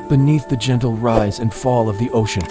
Beneath the gentle rise and fall of the ocean,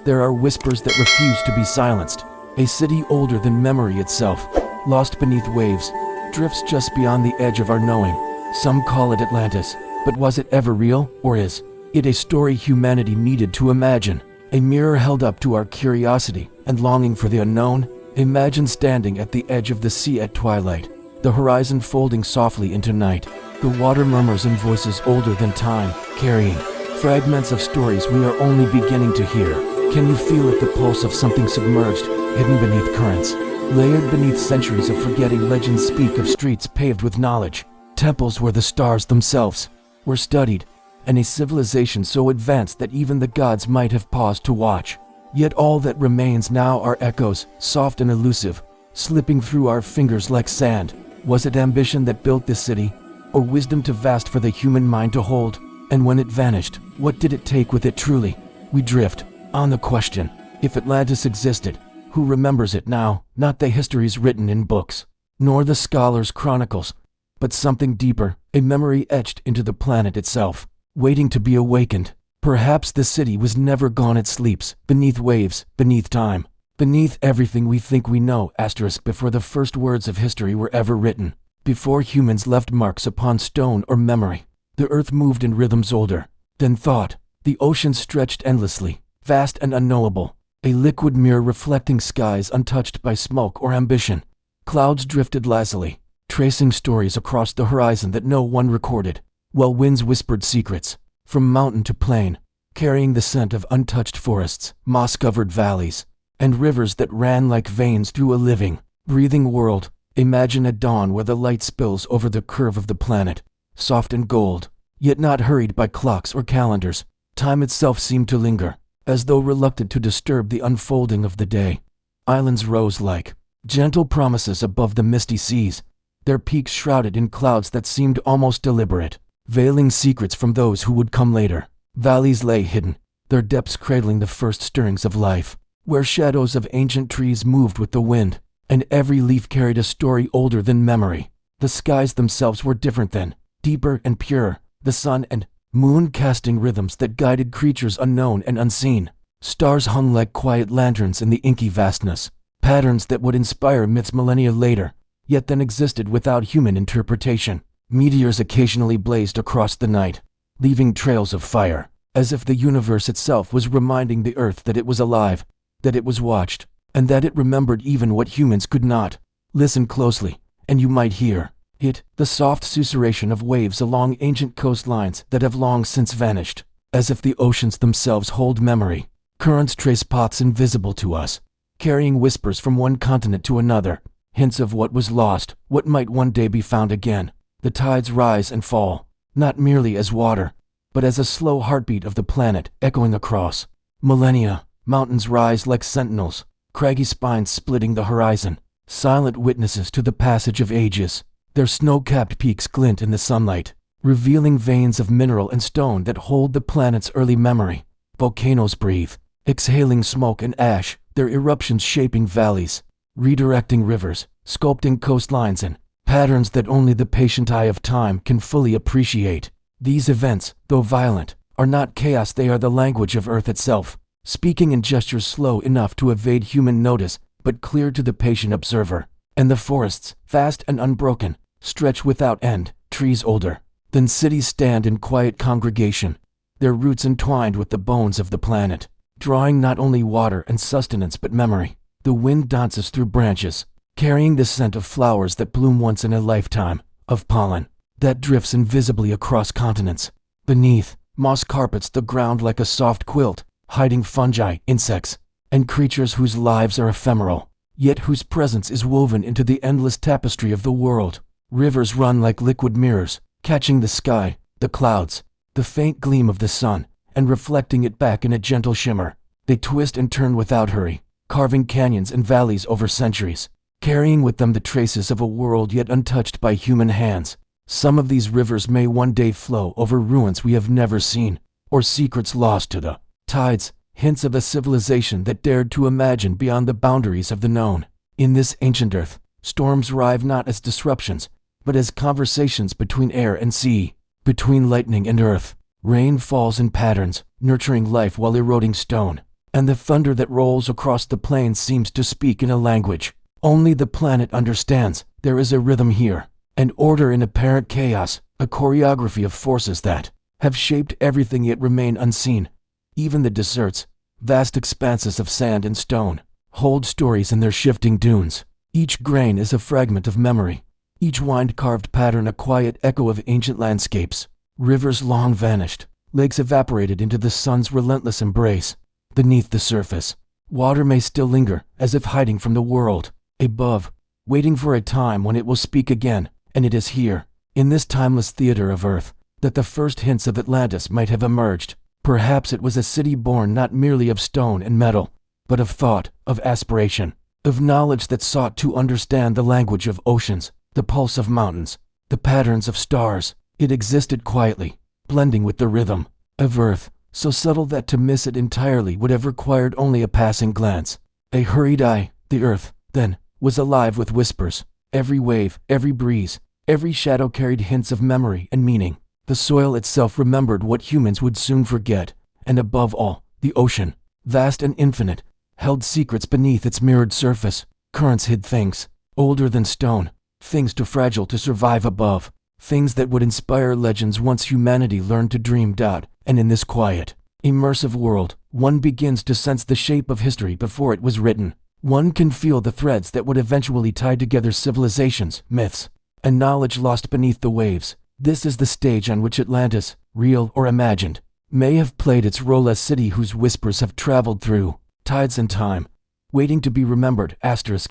there are whispers that refuse to be silenced. A city older than memory itself, lost beneath waves, drifts just beyond the edge of our knowing. Some call it Atlantis, but was it ever real, or is it a story humanity needed to imagine? A mirror held up to our curiosity and longing for the unknown? Imagine standing at the edge of the sea at twilight, the horizon folding softly into night. The water murmurs in voices older than time, carrying fragments of stories we are only beginning to hear. Can you feel it, the pulse of something submerged, hidden beneath currents? Layered beneath centuries of forgetting, legends speak of streets paved with knowledge, temples where the stars themselves were studied, and a civilization so advanced that even the gods might have paused to watch. Yet all that remains now are echoes, soft and elusive, slipping through our fingers like sand. Was it ambition that built this city, or wisdom too vast for the human mind to hold? And when it vanished, what did it take with it truly? We drift on the question, if Atlantis existed, who remembers it now? Not the histories written in books, nor the scholars' chronicles, but something deeper, a memory etched into the planet itself, waiting to be awakened. Perhaps the city was never gone, it sleeps, beneath waves, beneath time, beneath everything we think we know. Before the first words of history were ever written, before humans left marks upon stone or memory, the earth moved in rhythms older than thought. The ocean stretched endlessly, vast and unknowable, a liquid mirror reflecting skies untouched by smoke or ambition. Clouds drifted lazily, tracing stories across the horizon that no one recorded, while winds whispered secrets from mountain to plain, carrying the scent of untouched forests, moss-covered valleys, and rivers that ran like veins through a living, breathing world. Imagine a dawn where the light spills over the curve of the planet, soft and gold, yet not hurried by clocks or calendars. Time itself seemed to linger, as though reluctant to disturb the unfolding of the day. Islands rose like gentle promises above the misty seas, their peaks shrouded in clouds that seemed almost deliberate, veiling secrets from those who would come later. Valleys lay hidden, their depths cradling the first stirrings of life, where shadows of ancient trees moved with the wind, and every leaf carried a story older than memory. The skies themselves were different then, deeper and pure, the sun and moon casting rhythms that guided creatures unknown and unseen. Stars hung like quiet lanterns in the inky vastness, patterns that would inspire myths millennia later, yet then existed without human interpretation. Meteors occasionally blazed across the night, leaving trails of fire, as if the universe itself was reminding the earth that it was alive, that it was watched, and that it remembered even what humans could not. Listen closely, and you might hear it, the soft susurration of waves along ancient coastlines that have long since vanished, as if the oceans themselves hold memory. Currents trace paths invisible to us, carrying whispers from one continent to another, hints of what was lost, what might one day be found again. The tides rise and fall, not merely as water, but as a slow heartbeat of the planet echoing across millennia. Mountains rise like sentinels, craggy spines splitting the horizon, silent witnesses to the passage of ages. Their snow-capped peaks glint in the sunlight, revealing veins of mineral and stone that hold the planet's early memory. Volcanoes breathe, exhaling smoke and ash, their eruptions shaping valleys, redirecting rivers, sculpting coastlines and patterns that only the patient eye of time can fully appreciate. These events, though violent, are not chaos, they are the language of Earth itself, speaking in gestures slow enough to evade human notice, but clear to the patient observer. And the forests, vast and unbroken, stretch without end, trees older than cities stand in quiet congregation, their roots entwined with the bones of the planet, drawing not only water and sustenance but memory. The wind dances through branches, carrying the scent of flowers that bloom once in a lifetime, of pollen that drifts invisibly across continents. Beneath, moss carpets the ground like a soft quilt, hiding fungi, insects, and creatures whose lives are ephemeral, yet whose presence is woven into the endless tapestry of the world. Rivers run like liquid mirrors, catching the sky, the clouds, the faint gleam of the sun, and reflecting it back in a gentle shimmer. They twist and turn without hurry, carving canyons and valleys over centuries, carrying with them the traces of a world yet untouched by human hands. Some of these rivers may one day flow over ruins we have never seen, or secrets lost to the tides, hints of a civilization that dared to imagine beyond the boundaries of the known. In this ancient earth, storms arrive not as disruptions, but as conversations between air and sea, between lightning and earth. Rain falls in patterns, nurturing life while eroding stone. And the thunder that rolls across the plains seems to speak in a language only the planet understands. There is a rhythm here, an order in apparent chaos, a choreography of forces that have shaped everything yet remain unseen. Even the deserts, vast expanses of sand and stone, hold stories in their shifting dunes. Each grain is a fragment of memory, each wind-carved pattern a quiet echo of ancient landscapes. Rivers long vanished, lakes evaporated into the sun's relentless embrace. Beneath the surface, water may still linger, as if hiding from the world. Above, waiting for a time when it will speak again. And it is here, in this timeless theater of Earth, that the first hints of Atlantis might have emerged. Perhaps it was a city born not merely of stone and metal, but of thought, of aspiration, of knowledge that sought to understand the language of oceans, the pulse of mountains, the patterns of stars. It existed quietly, blending with the rhythm of Earth, so subtle that to miss it entirely would have required only a passing glance, a hurried eye. The Earth, then, was alive with whispers. Every wave, every breeze, every shadow carried hints of memory and meaning. The soil itself remembered what humans would soon forget, and above all, the ocean, vast and infinite, held secrets beneath its mirrored surface. Currents hid things, older than stone, things too fragile to survive above, things that would inspire legends once humanity learned to dream. And in this quiet, immersive world, one begins to sense the shape of history before it was written. One can feel the threads that would eventually tie together civilizations, myths, and knowledge lost beneath the waves. This is the stage on which Atlantis, real or imagined, may have played its role as city whose whispers have traveled through tides and time, waiting to be remembered.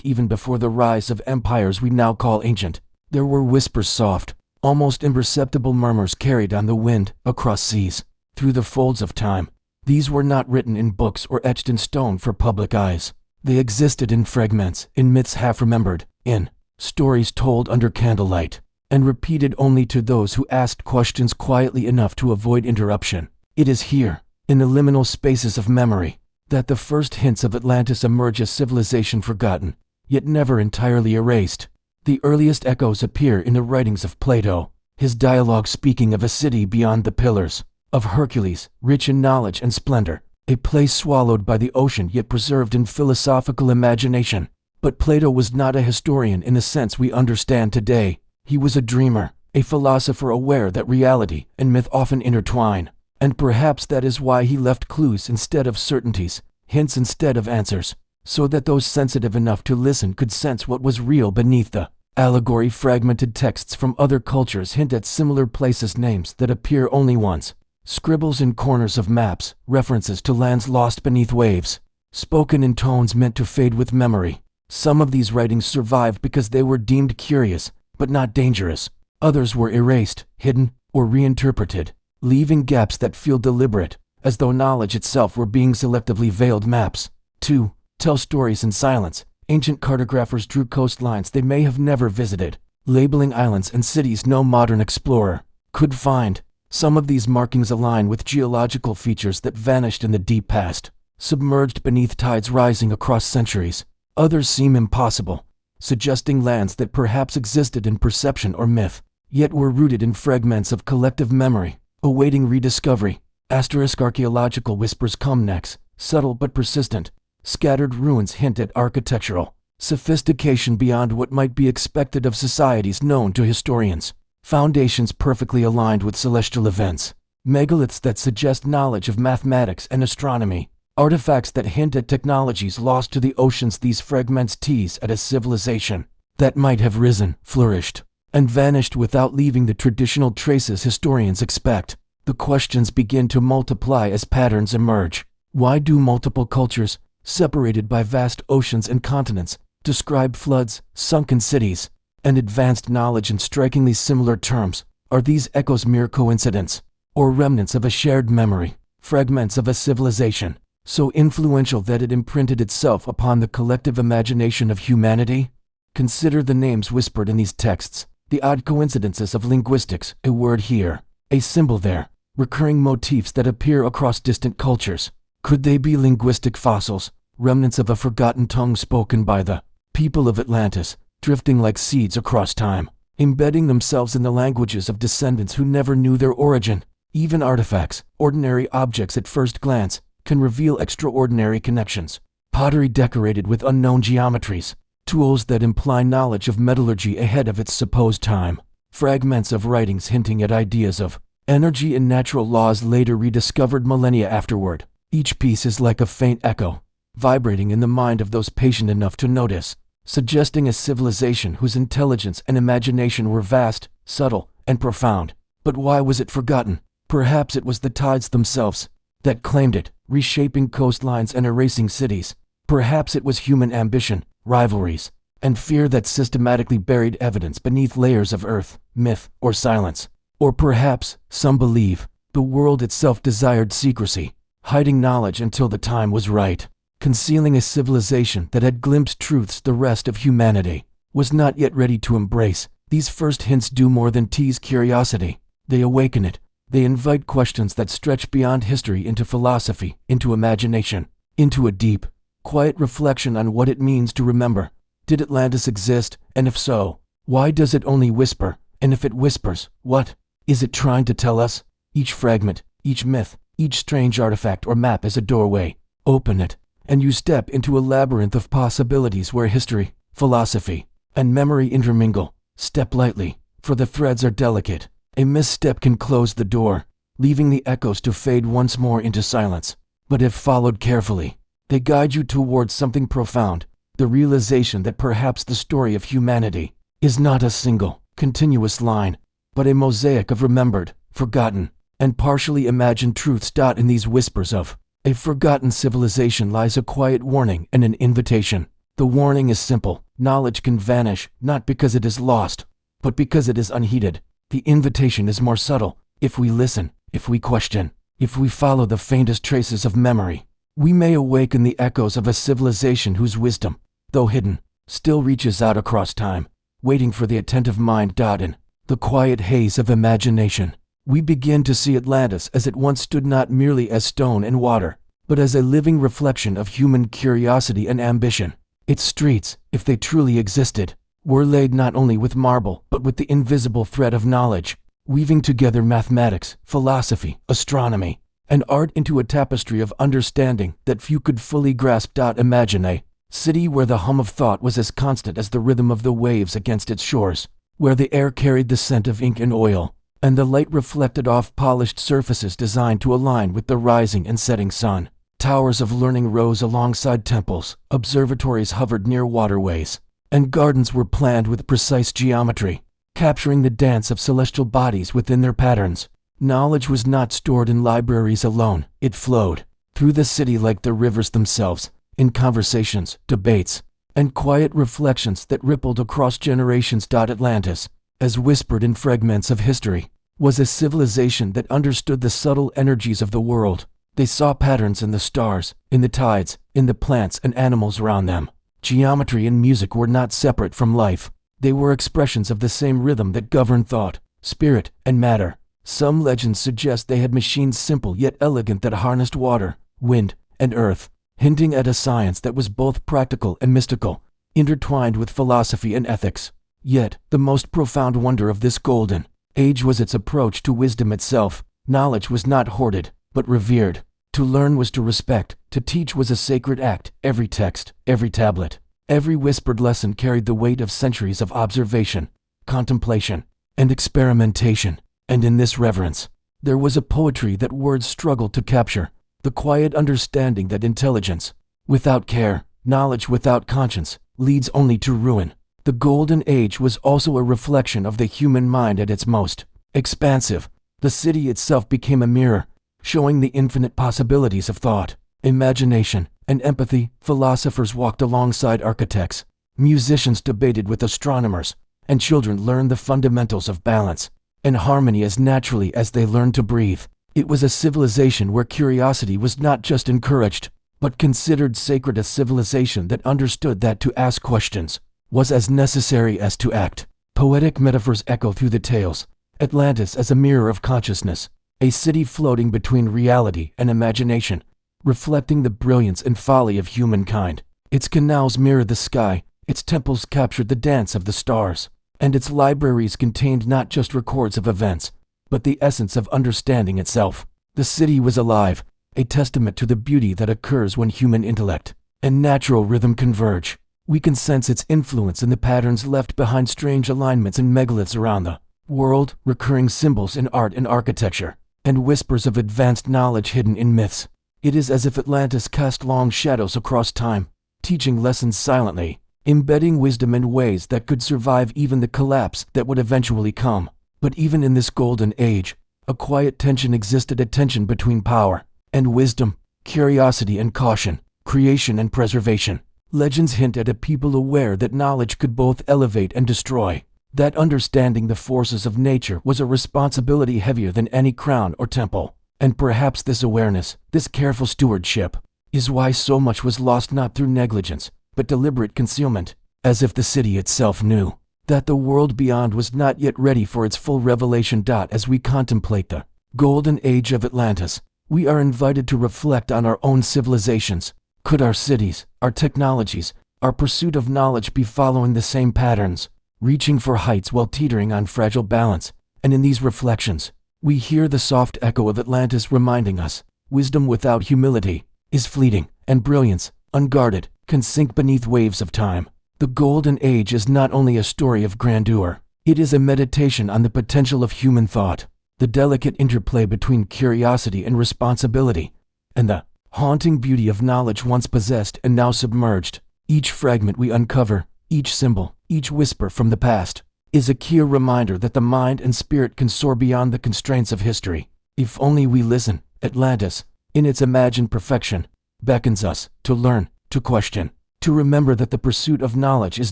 Even before the rise of empires we now call ancient, there were whispers, soft, almost imperceptible murmurs carried on the wind, across seas, through the folds of time. These were not written in books or etched in stone for public eyes. They existed in fragments, in myths half remembered, in stories told under candlelight, and repeated only to those who asked questions quietly enough to avoid interruption. It is here, in the liminal spaces of memory, that the first hints of Atlantis emerge, a civilization forgotten, yet never entirely erased. The earliest echoes appear in the writings of Plato, his dialogue speaking of a city beyond the pillars, of Hercules, rich in knowledge and splendor, a place swallowed by the ocean yet preserved in philosophical imagination. But Plato was not a historian in the sense we understand today. He was a dreamer, a philosopher aware that reality and myth often intertwine. And perhaps that is why he left clues instead of certainties, hints instead of answers, so that those sensitive enough to listen could sense what was real beneath the allegory. Fragmented texts from other cultures hint at similar places, names that appear only once, scribbles in corners of maps, references to lands lost beneath waves, spoken in tones meant to fade with memory. Some of these writings survived because they were deemed curious, but not dangerous. Others were erased, hidden, or reinterpreted, leaving gaps that feel deliberate, as though knowledge itself were being selectively veiled. Maps, too, tell stories in silence. Ancient cartographers drew coastlines they may have never visited, labeling islands and cities no modern explorer could find. Some of these markings align with geological features that vanished in the deep past, submerged beneath tides rising across centuries. Others seem impossible, suggesting lands that perhaps existed in perception or myth, yet were rooted in fragments of collective memory, awaiting rediscovery. Archaeological whispers come next, subtle but persistent. Scattered ruins hint at architectural sophistication beyond what might be expected of societies known to historians. Foundations perfectly aligned with celestial events. Megaliths that suggest knowledge of mathematics and astronomy. Artifacts that hint at technologies lost to the oceans. These fragments tease at a civilization that might have risen, flourished, and vanished without leaving the traditional traces historians expect. The questions begin to multiply as patterns emerge. Why do multiple cultures, separated by vast oceans and continents, describe floods, sunken cities, and advanced knowledge in strikingly similar terms? Are these echoes mere coincidence, or remnants of a shared memory, fragments of a civilization so influential that it imprinted itself upon the collective imagination of humanity? Consider the names whispered in these texts, the odd coincidences of linguistics, a word here, a symbol there, recurring motifs that appear across distant cultures. Could they be linguistic fossils, remnants of a forgotten tongue spoken by the people of Atlantis, drifting like seeds across time, embedding themselves in the languages of descendants who never knew their origin? Even artifacts, ordinary objects at first glance, can reveal extraordinary connections. Pottery decorated with unknown geometries, tools that imply knowledge of metallurgy ahead of its supposed time, fragments of writings hinting at ideas of energy and natural laws later rediscovered millennia afterward. Each piece is like a faint echo, vibrating in the mind of those patient enough to notice, suggesting a civilization whose intelligence and imagination were vast, subtle, and profound. But why was it forgotten? Perhaps it was the tides themselves that claimed it, reshaping coastlines and erasing cities. Perhaps it was human ambition, rivalries, and fear that systematically buried evidence beneath layers of earth, myth, or silence. Or perhaps, some believe, the world itself desired secrecy, hiding knowledge until the time was right, concealing a civilization that had glimpsed truths the rest of humanity was not yet ready to embrace. These first hints do more than tease curiosity. They awaken it. They invite questions that stretch beyond history into philosophy, into imagination, into a deep, quiet reflection on what it means to remember. Did Atlantis exist? And if so, why does it only whisper? And if it whispers, what is it trying to tell us? Each fragment, each myth, each strange artifact or map is a doorway. Open it, and you step into a labyrinth of possibilities where history, philosophy, and memory intermingle. Step lightly, for the threads are delicate. A misstep can close the door, leaving the echoes to fade once more into silence. But if followed carefully, they guide you towards something profound, the realization that perhaps the story of humanity is not a single, continuous line, but a mosaic of remembered, forgotten, and partially imagined truths. In these whispers of a forgotten civilization lies a quiet warning and an invitation. The warning is simple: knowledge can vanish, not because it is lost, but because it is unheeded. The invitation is more subtle. If we listen, if we question, if we follow the faintest traces of memory, we may awaken the echoes of a civilization whose wisdom, though hidden, still reaches out across time, waiting for the attentive mind. In the quiet haze of imagination, we begin to see Atlantis as it once stood, not merely as stone and water, but as a living reflection of human curiosity and ambition. Its streets, if they truly existed, were laid not only with marble but with the invisible thread of knowledge, weaving together mathematics, philosophy, astronomy, and art into a tapestry of understanding that few could fully grasp. Imagine a city where the hum of thought was as constant as the rhythm of the waves against its shores, where the air carried the scent of ink and oil, and the light reflected off polished surfaces designed to align with the rising and setting sun. Towers of learning rose alongside temples, observatories hovered near waterways, and gardens were planned with precise geometry, capturing the dance of celestial bodies within their patterns. Knowledge was not stored in libraries alone. It flowed through the city like the rivers themselves, in conversations, debates, and quiet reflections that rippled across generations. Atlantis, as whispered in fragments of history, was a civilization that understood the subtle energies of the world. They saw patterns in the stars, in the tides, in the plants and animals around them. Geometry and music were not separate from life. They were expressions of the same rhythm that governed thought, spirit, and matter. Some legends suggest they had machines simple yet elegant that harnessed water, wind, and earth, hinting at a science that was both practical and mystical, intertwined with philosophy and ethics. Yet, the most profound wonder of this golden age was its approach to wisdom itself. Knowledge was not hoarded, but revered. To learn was to respect, to teach was a sacred act. Every text, every tablet, every whispered lesson carried the weight of centuries of observation, contemplation, and experimentation. And in this reverence, there was a poetry that words struggled to capture, the quiet understanding that intelligence without care, knowledge without conscience, leads only to ruin. The Golden Age was also a reflection of the human mind at its most expansive. The city itself became a mirror, showing the infinite possibilities of thought, imagination, and empathy. Philosophers walked alongside architects, musicians debated with astronomers, and children learned the fundamentals of balance and harmony as naturally as they learned to breathe. It was a civilization where curiosity was not just encouraged, but considered sacred, a civilization that understood that to ask questions was as necessary as to act. Poetic metaphors echo through the tales. Atlantis as a mirror of consciousness, a city floating between reality and imagination, reflecting the brilliance and folly of humankind. Its canals mirrored the sky, its temples captured the dance of the stars, and its libraries contained not just records of events, but the essence of understanding itself. The city was alive, a testament to the beauty that occurs when human intellect and natural rhythm converge. We can sense its influence in the patterns left behind, strange alignments and megaliths around the world, recurring symbols in art and architecture, and whispers of advanced knowledge hidden in myths. It is as if Atlantis cast long shadows across time, teaching lessons silently, embedding wisdom in ways that could survive even the collapse that would eventually come. But even in this golden age, a quiet tension existed, a tension between power and wisdom, curiosity and caution, creation and preservation. Legends hint at a people aware that knowledge could both elevate and destroy, that understanding the forces of nature was a responsibility heavier than any crown or temple. And perhaps this awareness, this careful stewardship, is why so much was lost, not through negligence, but deliberate concealment, as if the city itself knew that the world beyond was not yet ready for its full revelation. As we contemplate the golden age of Atlantis, we are invited to reflect on our own civilizations. Could our cities, our technologies, our pursuit of knowledge be following the same patterns, reaching for heights while teetering on fragile balance? And in these reflections, we hear the soft echo of Atlantis reminding us, wisdom without humility is fleeting, and brilliance, unguarded, can sink beneath waves of time. The Golden Age is not only a story of grandeur, it is a meditation on the potential of human thought, the delicate interplay between curiosity and responsibility, and the haunting beauty of knowledge once possessed and now submerged. Each fragment we uncover, each symbol, each whisper from the past, is a clear reminder that the mind and spirit can soar beyond the constraints of history. If only we listen, Atlantis, in its imagined perfection, beckons us to learn, to question, to remember that the pursuit of knowledge is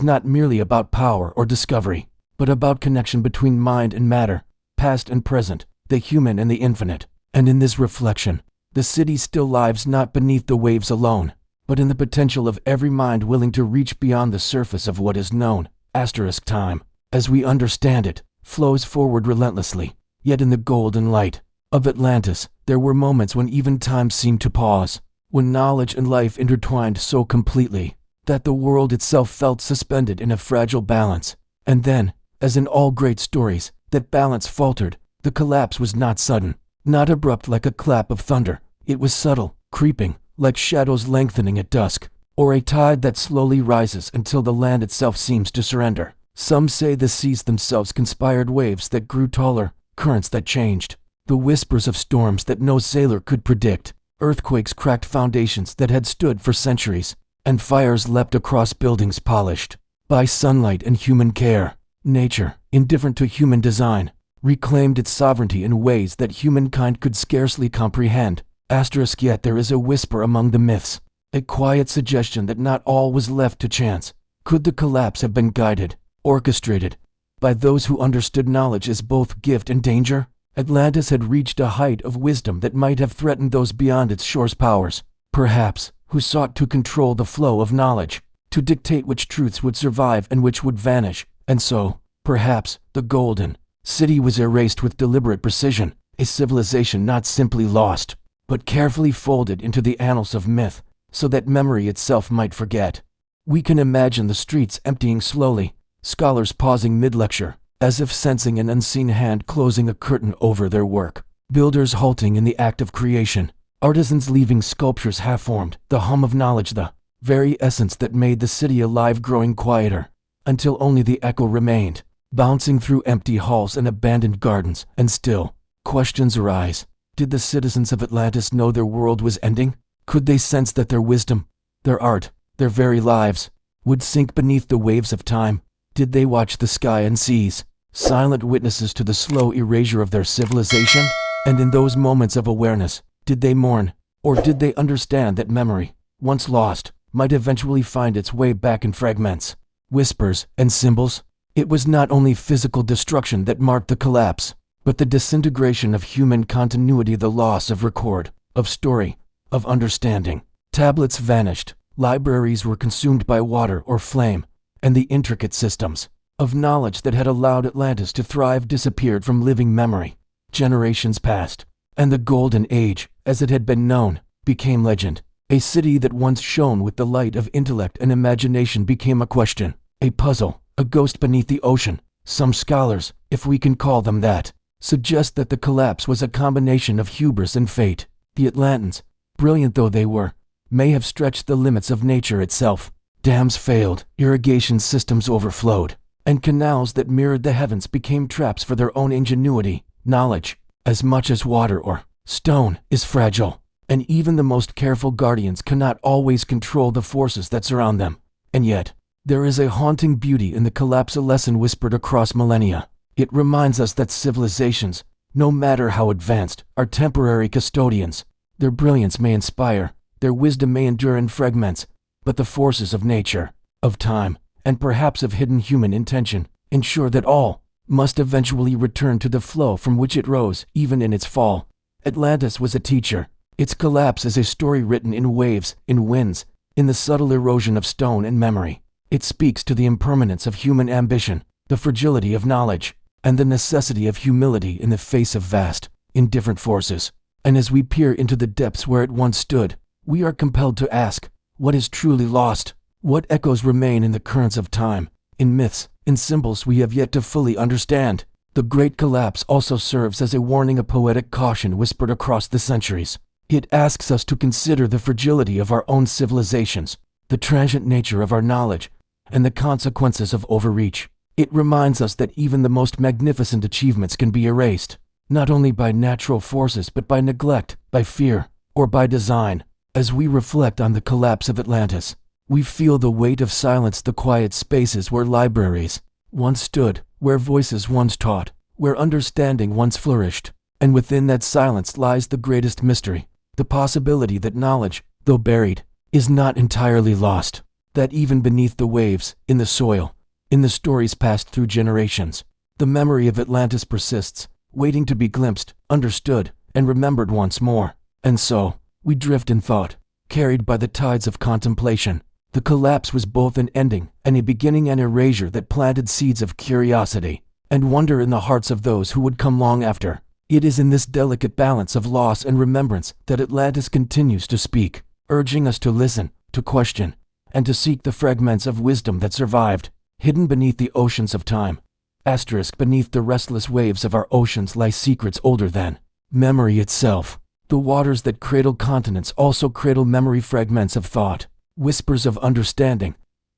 not merely about power or discovery, but about connection between mind and matter, past and present, the human and the infinite. And in this reflection, the city still lives not beneath the waves alone, but in the potential of every mind willing to reach beyond the surface of what is known. Time, as we understand it, flows forward relentlessly. Yet in the golden light of Atlantis, there were moments when even time seemed to pause, when knowledge and life intertwined so completely that the world itself felt suspended in a fragile balance. And then, as in all great stories, that balance faltered. The collapse was not sudden, not abrupt like a clap of thunder. It was subtle, creeping, like shadows lengthening at dusk, or a tide that slowly rises until the land itself seems to surrender. Some say the seas themselves conspired, waves that grew taller, currents that changed, the whispers of storms that no sailor could predict. Earthquakes cracked foundations that had stood for centuries, and fires leapt across buildings polished by sunlight and human care. Nature, indifferent to human design, reclaimed its sovereignty in ways that humankind could scarcely comprehend. Yet there is a whisper among the myths, a quiet suggestion that not all was left to chance. Could the collapse have been guided, orchestrated, by those who understood knowledge as both gift and danger? Atlantis had reached a height of wisdom that might have threatened those beyond its shore's powers, perhaps, who sought to control the flow of knowledge, to dictate which truths would survive and which would vanish. And so, perhaps, the Golden City was erased with deliberate precision, a civilization not simply lost, but carefully folded into the annals of myth, so that memory itself might forget. We can imagine the streets emptying slowly, scholars pausing mid-lecture, as if sensing an unseen hand closing a curtain over their work, builders halting in the act of creation, artisans leaving sculptures half-formed, the hum of knowledge, the very essence that made the city alive, growing quieter, until only the echo remained, bouncing through empty halls and abandoned gardens. And still, questions arise. Did the citizens of Atlantis know their world was ending? Could they sense that their wisdom, their art, their very lives, would sink beneath the waves of time? Did they watch the sky and seas, silent witnesses to the slow erasure of their civilization? And in those moments of awareness, did they mourn, or did they understand that memory, once lost, might eventually find its way back in fragments, whispers, and symbols? It was not only physical destruction that marked the collapse, but the disintegration of human continuity, the loss of record, of story, of understanding. Tablets vanished, libraries were consumed by water or flame, and the intricate systems of knowledge that had allowed Atlantis to thrive disappeared from living memory. Generations passed, and the Golden Age, as it had been known, became legend. A city that once shone with the light of intellect and imagination became a question, a puzzle, a ghost beneath the ocean. Some scholars, if we can call them that, suggest that the collapse was a combination of hubris and fate. The Atlantans, brilliant though they were, may have stretched the limits of nature itself. Dams failed, irrigation systems overflowed, and canals that mirrored the heavens became traps for their own ingenuity. Knowledge, as much as water or stone, is fragile, and even the most careful guardians cannot always control the forces that surround them. And yet, there is a haunting beauty in the collapse, a lesson whispered across millennia. It reminds us that civilizations, no matter how advanced, are temporary custodians. Their brilliance may inspire, their wisdom may endure in fragments, but the forces of nature, of time, and perhaps of hidden human intention, ensure that all must eventually return to the flow from which it rose, even in its fall. Atlantis was a teacher. Its collapse is a story written in waves, in winds, in the subtle erosion of stone and memory. It speaks to the impermanence of human ambition, the fragility of knowledge, and the necessity of humility in the face of vast, indifferent forces. And as we peer into the depths where it once stood, we are compelled to ask, what is truly lost? What echoes remain in the currents of time, in myths, in symbols we have yet to fully understand? The Great Collapse also serves as a warning, a poetic caution whispered across the centuries. It asks us to consider the fragility of our own civilizations, the transient nature of our knowledge, and the consequences of overreach. It reminds us that even the most magnificent achievements can be erased, not only by natural forces but by neglect, by fear, or by design. As we reflect on the collapse of Atlantis, we feel the weight of silence, the quiet spaces where libraries once stood, where voices once taught, where understanding once flourished. And within that silence lies the greatest mystery, the possibility that knowledge, though buried, is not entirely lost, that even beneath the waves, in the soil, in the stories passed through generations, the memory of Atlantis persists, waiting to be glimpsed, understood, and remembered once more. And so, we drift in thought, carried by the tides of contemplation. The collapse was both an ending and a beginning, an erasure that planted seeds of curiosity and wonder in the hearts of those who would come long after. It is in this delicate balance of loss and remembrance that Atlantis continues to speak, urging us to listen, to question, and to seek the fragments of wisdom that survived, hidden beneath the oceans of time. Beneath the restless waves of our oceans lie secrets older than memory itself. The waters that cradle continents also cradle memory, fragments of thought, whispers of understanding,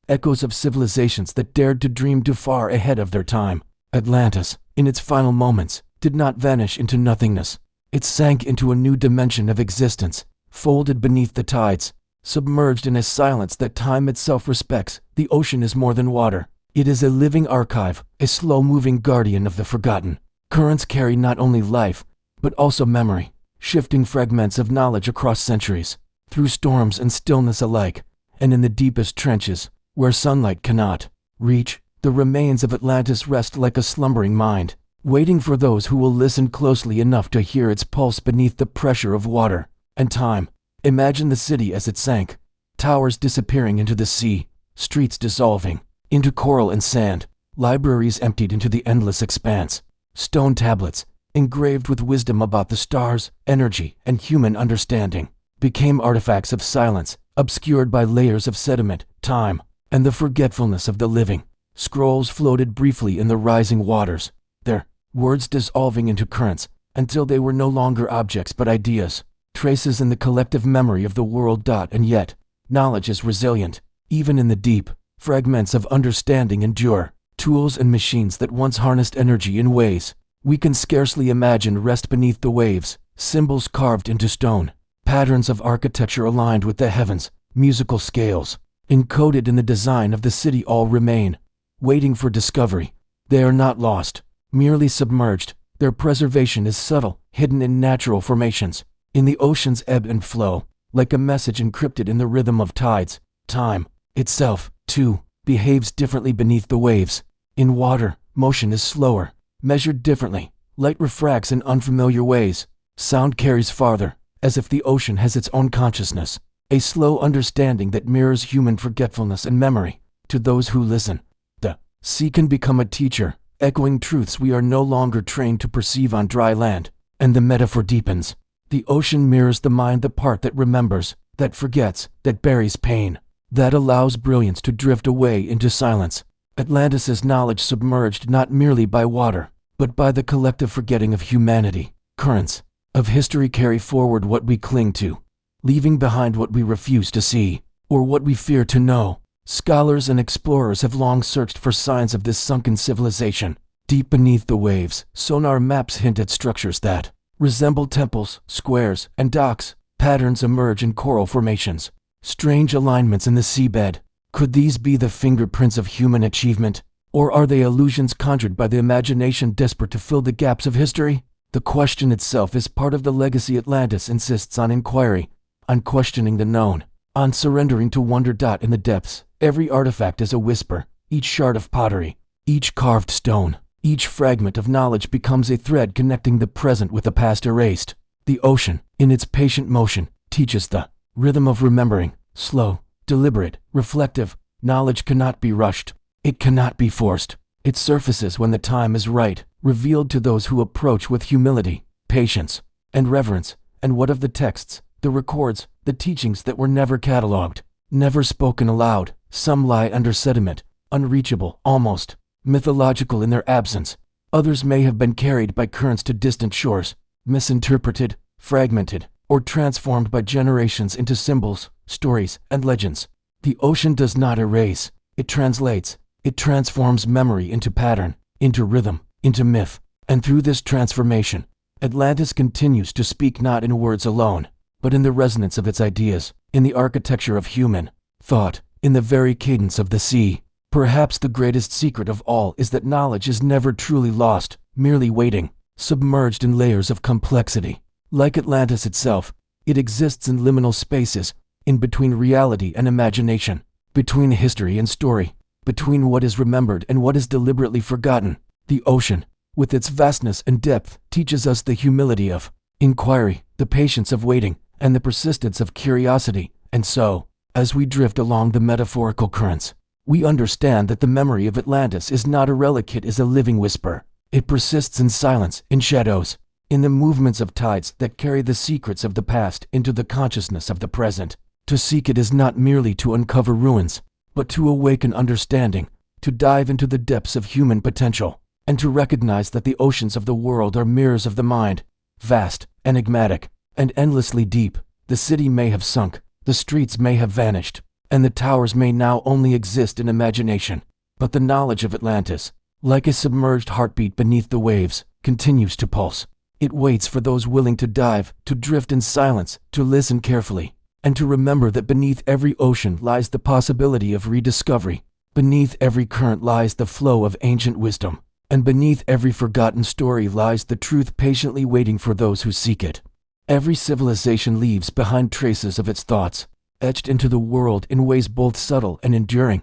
echoes of civilizations that dared to dream too far ahead of their time. Atlantis, in its final moments, did not vanish into nothingness. It sank into a new dimension of existence, folded beneath the tides, submerged in a silence that time itself respects. The ocean is more than water. It is a living archive, a slow-moving guardian of the forgotten. Currents carry not only life, but also memory, shifting fragments of knowledge across centuries, through storms and stillness alike, and in the deepest trenches, where sunlight cannot reach. The remains of Atlantis rest like a slumbering mind, waiting for those who will listen closely enough to hear its pulse beneath the pressure of water and time. Imagine the city as it sank, towers disappearing into the sea, streets dissolving into coral and sand, libraries emptied into the endless expanse, stone tablets, engraved with wisdom about the stars, energy, and human understanding, became artifacts of silence, obscured by layers of sediment, time, and the forgetfulness of the living. Scrolls floated briefly in the rising waters, their words dissolving into currents, until they were no longer objects but ideas, traces in the collective memory of the world. And yet, knowledge is resilient. Even in the deep, fragments of understanding endure. Tools and machines that once harnessed energy in ways we can scarcely imagine rest beneath the waves, symbols carved into stone, patterns of architecture aligned with the heavens, musical scales encoded in the design of the city all remain, waiting for discovery. They are not lost, merely submerged. Their preservation is subtle, hidden in natural formations, in the ocean's ebb and flow, like a message encrypted in the rhythm of tides. Time itself, too, behaves differently beneath the waves. In water, motion is slower, measured differently. Light refracts in unfamiliar ways. Sound carries farther, as if the ocean has its own consciousness, a slow understanding that mirrors human forgetfulness and memory. To those who listen, the sea can become a teacher, echoing truths we are no longer trained to perceive on dry land. And the metaphor deepens. The ocean mirrors the mind, the part that remembers, that forgets, that buries pain, that allows brilliance to drift away into silence. Atlantis is knowledge submerged not merely by water, but by the collective forgetting of humanity. Currents of history carry forward what we cling to, leaving behind what we refuse to see, or what we fear to know. Scholars and explorers have long searched for signs of this sunken civilization. Deep beneath the waves, sonar maps hint at structures that resemble temples, squares, and docks. Patterns emerge in coral formations, strange alignments in the seabed. Could these be the fingerprints of human achievement? Or are they illusions conjured by the imagination desperate to fill the gaps of history? The question itself is part of the legacy Atlantis insists on inquiry, on questioning the known, on surrendering to wonder. In the depths, every artifact is a whisper, each shard of pottery, each carved stone, each fragment of knowledge becomes a thread connecting the present with the past erased. The ocean, in its patient motion, teaches the rhythm of remembering, slow, deliberate, reflective. Knowledge cannot be rushed. It cannot be forced. It surfaces when the time is right, revealed to those who approach with humility, patience, and reverence. And what of the texts, the records, the teachings that were never catalogued, never spoken aloud? Some lie under sediment, unreachable, almost mythological in their absence. Others may have been carried by currents to distant shores, misinterpreted, fragmented, or transformed by generations into symbols, stories, and legends. The ocean does not erase, it translates. It transforms memory into pattern, into rhythm, into myth. And through this transformation, Atlantis continues to speak not in words alone, but in the resonance of its ideas, in the architecture of human thought, in the very cadence of the sea. Perhaps the greatest secret of all is that knowledge is never truly lost, merely waiting, submerged in layers of complexity. Like Atlantis itself, it exists in liminal spaces, in between reality and imagination, between history and story, between what is remembered and what is deliberately forgotten. The ocean, with its vastness and depth, teaches us the humility of inquiry, the patience of waiting, and the persistence of curiosity. And so, as we drift along the metaphorical currents, we understand that the memory of Atlantis is not a relic, it is a living whisper. It persists in silence, in shadows, in the movements of tides that carry the secrets of the past into the consciousness of the present. To seek it is not merely to uncover ruins, but to awaken understanding, to dive into the depths of human potential, and to recognize that the oceans of the world are mirrors of the mind, vast, enigmatic, and endlessly deep. The city may have sunk, the streets may have vanished, and the towers may now only exist in imagination, but the knowledge of Atlantis, like a submerged heartbeat beneath the waves, continues to pulse. It waits for those willing to dive, to drift in silence, to listen carefully, and to remember that beneath every ocean lies the possibility of rediscovery. Beneath every current lies the flow of ancient wisdom, and beneath every forgotten story lies the truth patiently waiting for those who seek it. Every civilization leaves behind traces of its thoughts, etched into the world in ways both subtle and enduring.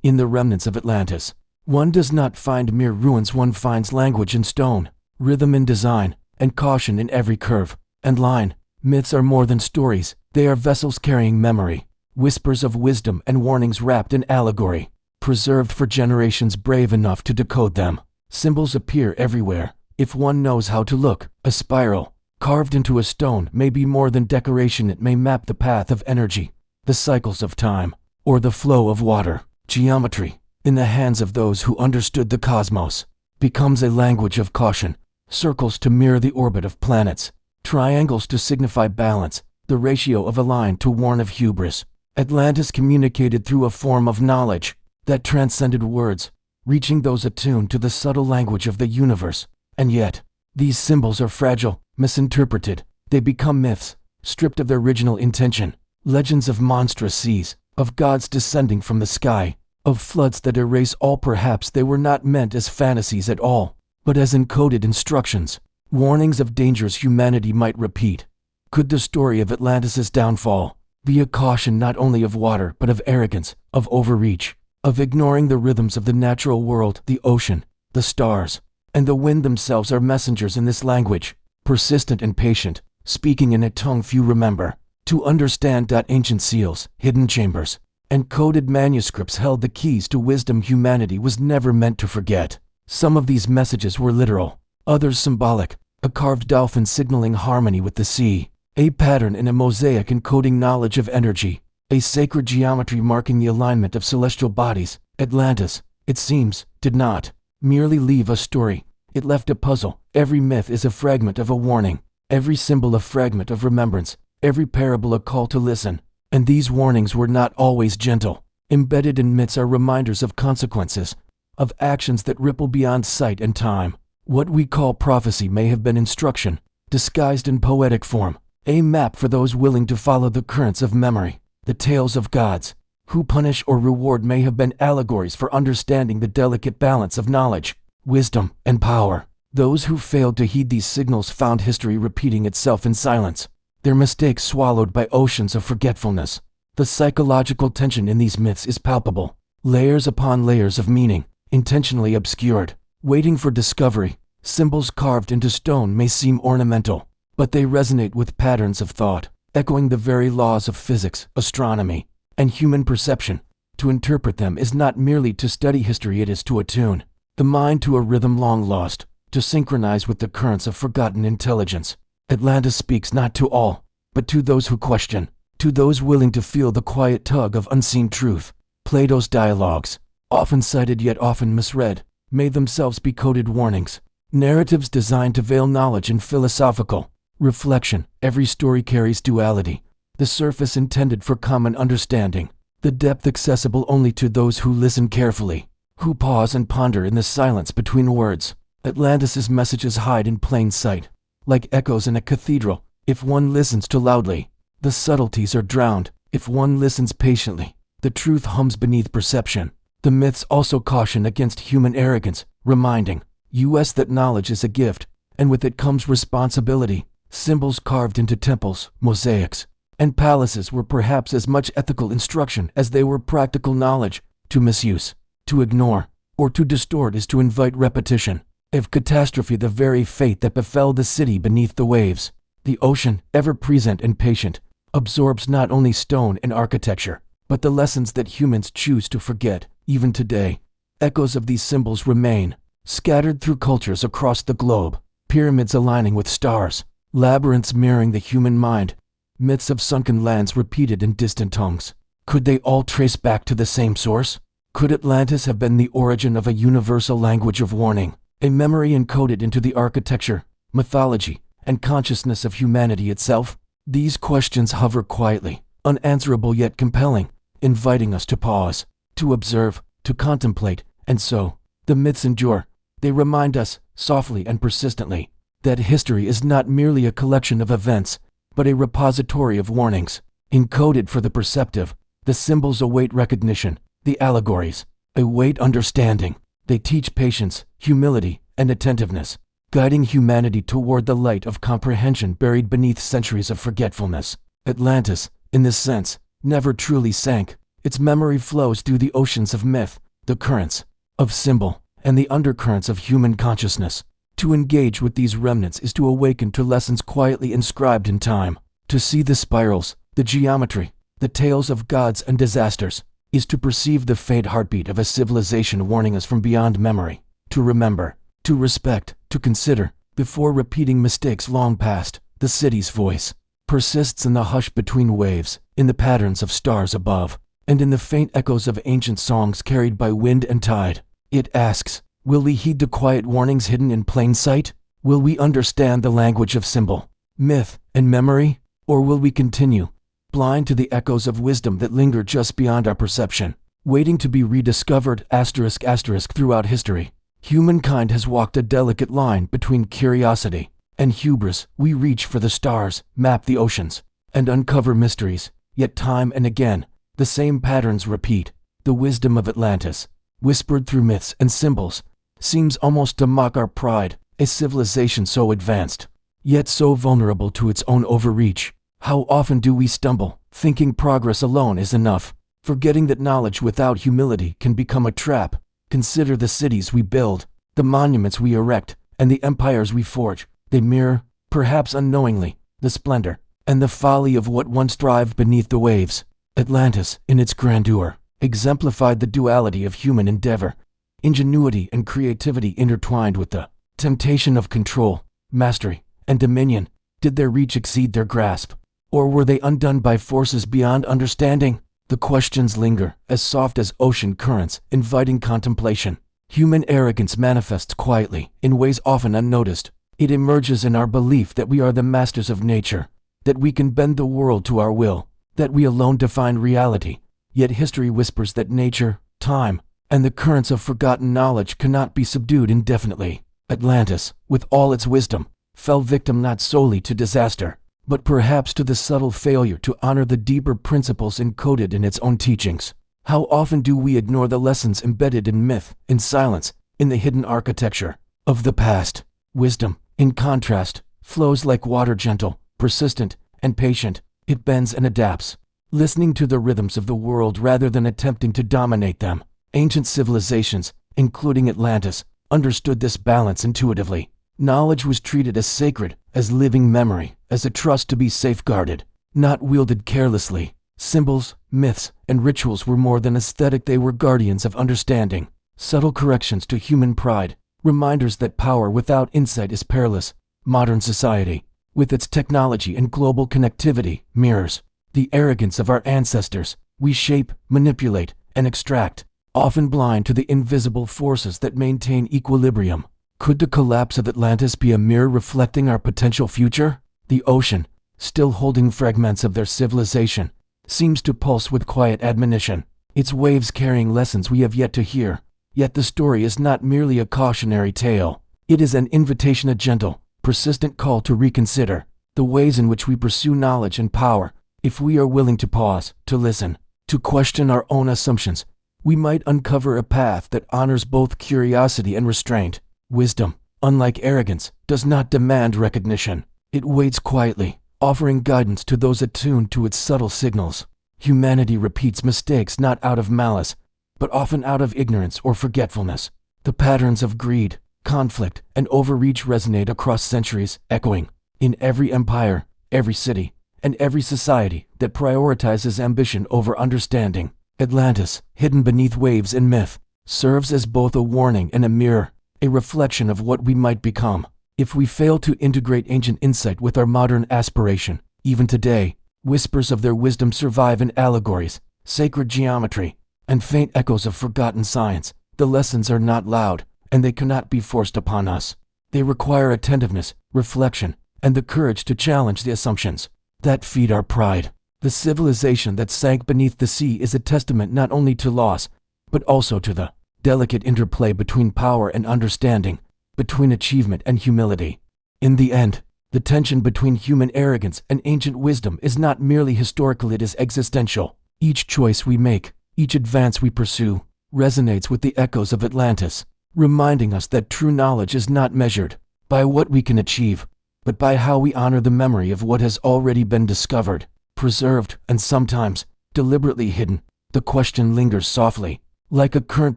In the remnants of Atlantis, one does not find mere ruins, one finds language in stone, rhythm in design, and caution in every curve and line. Myths are more than stories, they are vessels carrying memory, whispers of wisdom and warnings wrapped in allegory, preserved for generations brave enough to decode them. Symbols appear everywhere, if one knows how to look. A spiral, carved into a stone, may be more than decoration, it may map the path of energy, the cycles of time, or the flow of water. Geometry, in the hands of those who understood the cosmos, becomes a language of caution. Circles to mirror the orbit of planets, triangles to signify balance, the ratio of a line to warn of hubris. Atlantis communicated through a form of knowledge that transcended words, reaching those attuned to the subtle language of the universe. And yet, these symbols are fragile, misinterpreted. They become myths, stripped of their original intention. Legends of monstrous seas, of gods descending from the sky, of floods that erase all. Perhaps they were not meant as fantasies at all, but as encoded instructions, warnings of dangers humanity might repeat. Could the story of Atlantis' downfall be a caution not only of water but of arrogance, of overreach, of ignoring the rhythms of the natural world? The ocean, the stars, and the wind themselves are messengers in this language, persistent and patient, speaking in a tongue few remember. To understand ancient seals, hidden chambers, and coded manuscripts held the keys to wisdom humanity was never meant to forget. Some of these messages were literal, others symbolic, a carved dolphin signaling harmony with the sea, a pattern in a mosaic encoding knowledge of energy, a sacred geometry marking the alignment of celestial bodies. Atlantis, it seems, did not merely leave a story, It left a puzzle. Every myth is a fragment of a warning, every symbol a fragment of remembrance, every parable a call to listen. And these warnings were not always gentle. Embedded in myths are reminders of consequences, of actions that ripple beyond sight and time. What we call prophecy may have been instruction, disguised in poetic form, a map for those willing to follow the currents of memory. The tales of gods who punish or reward may have been allegories for understanding the delicate balance of knowledge, wisdom, and power. Those who failed to heed these signals found history repeating itself in silence, their mistakes swallowed by oceans of forgetfulness. The psychological tension in these myths is palpable, layers upon layers of meaning, intentionally obscured, waiting for discovery. Symbols carved into stone may seem ornamental, but they resonate with patterns of thought, echoing the very laws of physics, astronomy, and human perception. To interpret them is not merely to study history, it is to attune the mind to a rhythm long lost, to synchronize with the currents of forgotten intelligence. Atlantis speaks not to all, but to those who question, to those willing to feel the quiet tug of unseen truth. Plato's dialogues, often cited yet often misread, may themselves be coded warnings, narratives designed to veil knowledge in philosophical reflection. Every story carries duality, the surface intended for common understanding, the depth accessible only to those who listen carefully, who pause and ponder in the silence between words. Atlantis's messages hide in plain sight, like echoes in a cathedral. If one listens too loudly, the subtleties are drowned. If one listens patiently, the truth hums beneath perception. The myths also caution against human arrogance, reminding us that knowledge is a gift, and with it comes responsibility. Symbols carved into temples, mosaics, and palaces were perhaps as much ethical instruction as they were practical knowledge. To misuse, to ignore, or to distort is to invite repetition. If catastrophe, the very fate that befell the city beneath the waves. The ocean, ever present and patient, absorbs not only stone and architecture, but the lessons that humans choose to forget. Even today, echoes of these symbols remain, scattered through cultures across the globe. Pyramids aligning with stars, labyrinths mirroring the human mind, myths of sunken lands repeated in distant tongues. Could they all trace back to the same source? Could Atlantis have been the origin of a universal language of warning, a memory encoded into the architecture, mythology, and consciousness of humanity itself? These questions hover quietly, unanswerable yet compelling, inviting us to pause, to observe, to contemplate. And so, the myths endure. They remind us, softly and persistently, that history is not merely a collection of events, but a repository of warnings, encoded for the perceptive. The symbols await recognition, the allegories await understanding. They teach patience, humility, and attentiveness, guiding humanity toward the light of comprehension buried beneath centuries of forgetfulness. Atlantis, in this sense, never truly sank. Its memory flows through the oceans of myth, the currents of symbol, and the undercurrents of human consciousness. To engage with these remnants is to awaken to lessons quietly inscribed in time. To see the spirals, the geometry, the tales of gods and disasters, is to perceive the faint heartbeat of a civilization warning us from beyond memory. To remember, to respect, to consider, before repeating mistakes long past. The city's voice persists in the hush between waves, in the patterns of stars above, and in the faint echoes of ancient songs carried by wind and tide. It asks, will we heed the quiet warnings hidden in plain sight? Will we understand the language of symbol, myth, and memory? Or will we continue, blind to the echoes of wisdom that linger just beyond our perception, waiting to be rediscovered? Throughout history, humankind has walked a delicate line between curiosity and hubris. We reach for the stars, map the oceans, and uncover mysteries. Yet time and again, the same patterns repeat. The wisdom of Atlantis, whispered through myths and symbols, seems almost to mock our pride. A civilization so advanced, yet so vulnerable to its own overreach. How often do we stumble, thinking progress alone is enough, forgetting that knowledge without humility can become a trap. Consider the cities we build, the monuments we erect, and the empires we forge. They mirror, perhaps unknowingly, the splendor and the folly of what once thrived beneath the waves. Atlantis, in its grandeur, exemplified the duality of human endeavor, ingenuity and creativity intertwined with the temptation of control, mastery, and dominion. Did their reach exceed their grasp? Or were they undone by forces beyond understanding? The questions linger, as soft as ocean currents, inviting contemplation. Human arrogance manifests quietly, in ways often unnoticed. It emerges in our belief that we are the masters of nature, that we can bend the world to our will, that we alone define reality. Yet history whispers that nature, time, and the currents of forgotten knowledge cannot be subdued indefinitely. Atlantis, with all its wisdom, fell victim not solely to disaster, but perhaps to the subtle failure to honor the deeper principles encoded in its own teachings. How often do we ignore the lessons embedded in myth, in silence, in the hidden architecture of the past? Wisdom, in contrast, flows like water, gentle, persistent, and patient. It bends and adapts, listening to the rhythms of the world rather than attempting to dominate them. Ancient civilizations, including Atlantis, understood this balance intuitively. Knowledge was treated as sacred, as living memory, as a trust to be safeguarded, not wielded carelessly. Symbols, myths, and rituals were more than aesthetic, they were guardians of understanding, subtle corrections to human pride, reminders that power without insight is perilous. Modern society, with its technology and global connectivity, mirrors the arrogance of our ancestors. We shape, manipulate, and extract, often blind to the invisible forces that maintain equilibrium. Could the collapse of Atlantis be a mirror reflecting our potential future? The ocean, still holding fragments of their civilization, seems to pulse with quiet admonition, its waves carrying lessons we have yet to hear. Yet the story is not merely a cautionary tale. It is an invitation, a gentle, persistent call to reconsider the ways in which we pursue knowledge and power. If we are willing to pause, to listen, to question our own assumptions, we might uncover a path that honors both curiosity and restraint. Wisdom, unlike arrogance, does not demand recognition. It waits quietly, offering guidance to those attuned to its subtle signals. Humanity repeats mistakes not out of malice, but often out of ignorance or forgetfulness. The patterns of greed, conflict, and overreach resonate across centuries, echoing in every empire, every city, and every society that prioritizes ambition over understanding. Atlantis, hidden beneath waves and myth, serves as both a warning and a mirror, a reflection of what we might become if we fail to integrate ancient insight with our modern aspiration. Even today, whispers of their wisdom survive in allegories, sacred geometry, and faint echoes of forgotten science. The lessons are not loud, and they cannot be forced upon us. They require attentiveness, reflection, and the courage to challenge the assumptions that feed our pride. The civilization that sank beneath the sea is a testament not only to loss, but also to the delicate interplay between power and understanding, between achievement and humility. In the end, the tension between human arrogance and ancient wisdom is not merely historical, it is existential. Each choice we make, each advance we pursue, resonates with the echoes of Atlantis, reminding us that true knowledge is not measured by what we can achieve, but by how we honor the memory of what has already been discovered, preserved, and sometimes deliberately hidden. The question lingers softly, like a current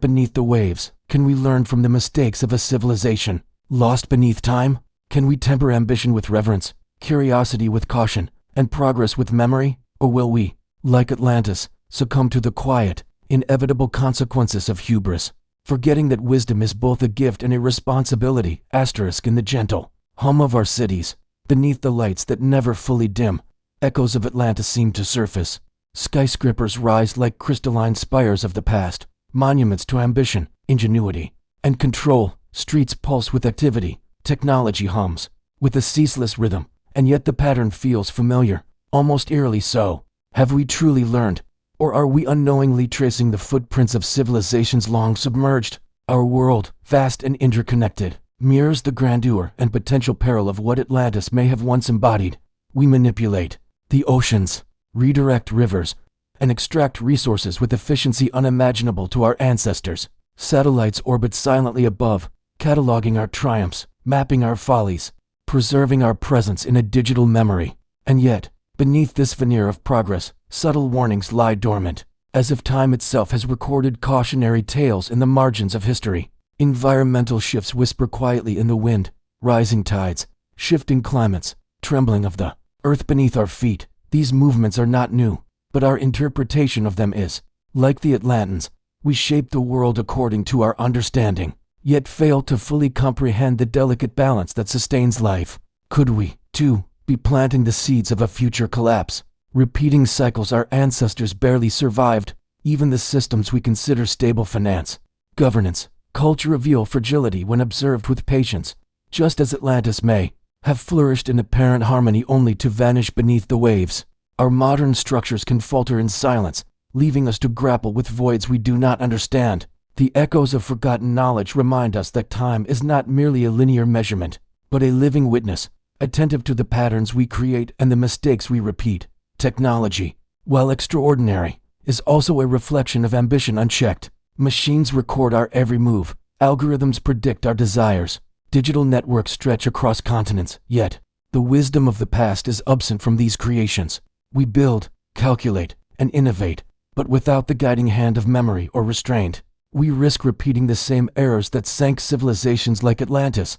beneath the waves. Can we learn from the mistakes of a civilization lost beneath time? Can we temper ambition with reverence, curiosity with caution, and progress with memory? Or will we, like Atlantis, succumb to the quiet, inevitable consequences of hubris, forgetting that wisdom is both a gift and a responsibility? In the gentle hum of our cities, beneath the lights that never fully dim, echoes of Atlantis seem to surface. Skyscrapers rise like crystalline spires of the past, monuments to ambition, ingenuity, and control. Streets pulse with activity, technology hums with a ceaseless rhythm, and yet the pattern feels familiar, almost eerily so. Have we truly learned, or are we unknowingly tracing the footprints of civilizations long submerged? Our world, vast and interconnected, mirrors the grandeur and potential peril of what Atlantis may have once embodied. We manipulate the oceans, redirect rivers, and extract resources with efficiency unimaginable to our ancestors. Satellites orbit silently above, cataloging our triumphs, mapping our follies, preserving our presence in a digital memory. And yet, beneath this veneer of progress, subtle warnings lie dormant, as if time itself has recorded cautionary tales in the margins of history. Environmental shifts whisper quietly in the wind, rising tides, shifting climates, trembling of the earth beneath our feet. These movements are not new, but our interpretation of them is. Like the Atlantans, we shape the world according to our understanding, yet fail to fully comprehend the delicate balance that sustains life. Could we, too, be planting the seeds of a future collapse, repeating cycles our ancestors barely survived? Even the systems we consider stable, finance, governance, Culture reveal fragility when observed with patience, just as Atlantis may have flourished in apparent harmony only to vanish beneath the waves. Our modern structures can falter in silence, leaving us to grapple with voids we do not understand. The echoes of forgotten knowledge remind us that time is not merely a linear measurement, but a living witness, attentive to the patterns we create and the mistakes we repeat. Technology, while extraordinary, is also a reflection of ambition unchecked. Machines record our every move, algorithms predict our desires, digital networks stretch across continents, yet the wisdom of the past is absent from these creations. We build, calculate, and innovate, but without the guiding hand of memory or restraint. We risk repeating the same errors that sank civilizations like Atlantis.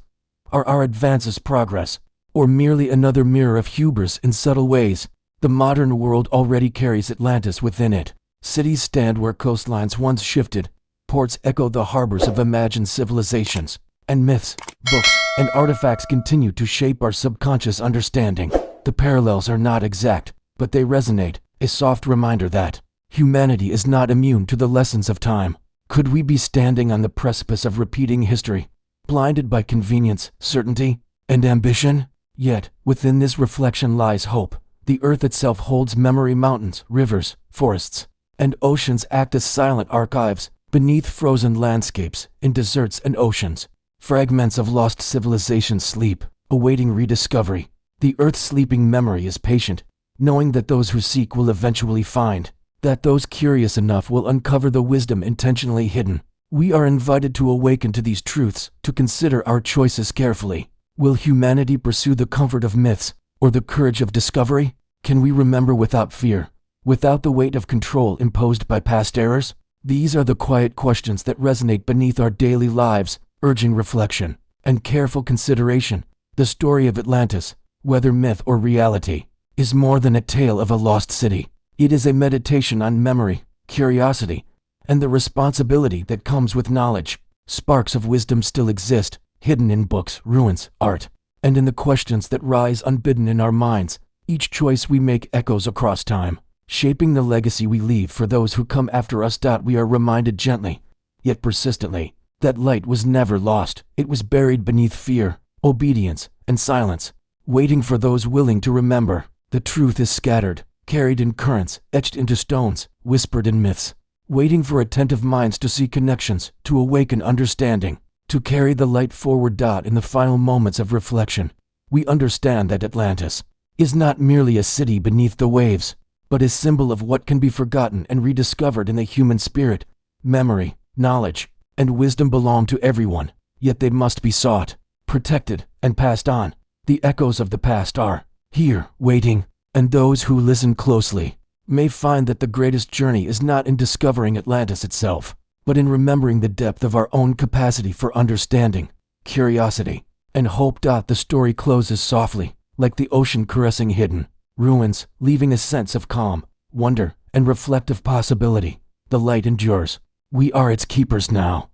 Are our advances progress, or merely another mirror of hubris in subtle ways? The modern world already carries Atlantis within it. Cities stand where coastlines once shifted, ports echo the harbors of imagined civilizations, and myths, books, and artifacts continue to shape our subconscious understanding. The parallels are not exact, but they resonate, a soft reminder that humanity is not immune to the lessons of time. Could we be standing on the precipice of repeating history, blinded by convenience, certainty, and ambition? Yet, within this reflection lies hope. The earth itself holds memory. Mountains, rivers, forests, and oceans act as silent archives beneath frozen landscapes, in deserts and oceans. Fragments of lost civilizations sleep, awaiting rediscovery. The earth's sleeping memory is patient, knowing that those who seek will eventually find, that those curious enough will uncover the wisdom intentionally hidden. We are invited to awaken to these truths, to consider our choices carefully. Will humanity pursue the comfort of myths, or the courage of discovery? Can we remember without fear, without the weight of control imposed by past errors? These are the quiet questions that resonate beneath our daily lives, urging reflection and careful consideration. The story of Atlantis, whether myth or reality, is more than a tale of a lost city. It is a meditation on memory, curiosity, and the responsibility that comes with knowledge. Sparks of wisdom still exist, hidden in books, ruins, art, and in the questions that rise unbidden in our minds. Each choice we make echoes across time, shaping the legacy we leave for those who come after us. We are reminded gently, yet persistently, that light was never lost. It was buried beneath fear, obedience, and silence, waiting for those willing to remember. The truth is scattered, carried in currents, etched into stones, whispered in myths, waiting for attentive minds to see connections, to awaken understanding, to carry the light forward. In the final moments of reflection, we understand that Atlantis is not merely a city beneath the waves, but a symbol of what can be forgotten and rediscovered in the human spirit. Memory, knowledge, and wisdom belong to everyone, yet they must be sought, protected, and passed on. The echoes of the past are here, waiting, and those who listen closely may find that the greatest journey is not in discovering Atlantis itself, but in remembering the depth of our own capacity for understanding, curiosity, and hope. The story closes softly, like the ocean caressing hidden ruins, leaving a sense of calm, wonder, and reflective possibility. The light endures. We are its keepers now.